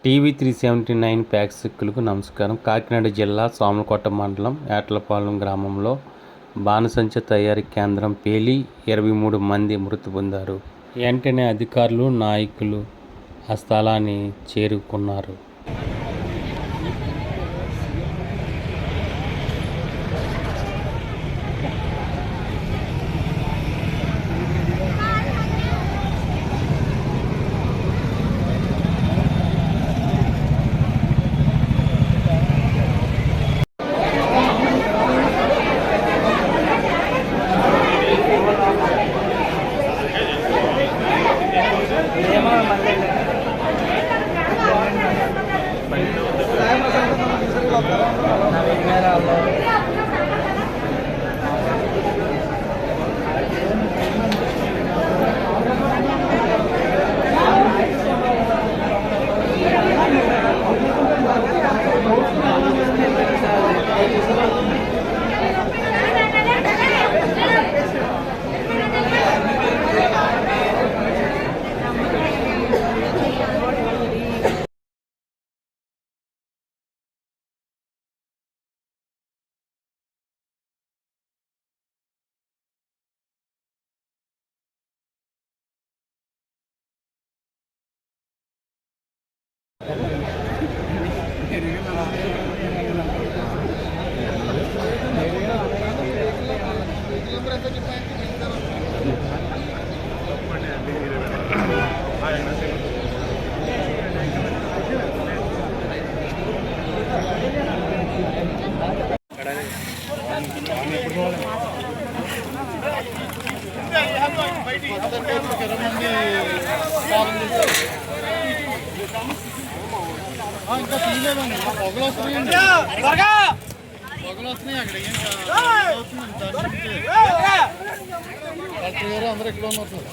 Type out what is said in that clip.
TV 379 ప్రేక్షకులకు నమస్కారం. కాకినాడ జిల్లా సామర్లకోట మండలం ఏట్లపాలెం గ్రామంలో బాణసంచా తయారీ కేంద్రం పేలి 23 మంది మృతి పొందారు. వెంటనే అధికారులు, నాయకులు ఆ స్థలాన్ని చేరుకున్నారు. ఇంకా తీయలేదండి, పొగలు వస్తున్నాయండి, పొగలు వస్తున్నాయి. అక్కడ కలెక్టర్ గారు అందరూ ఇక్కడ ఉన్నారు సార్.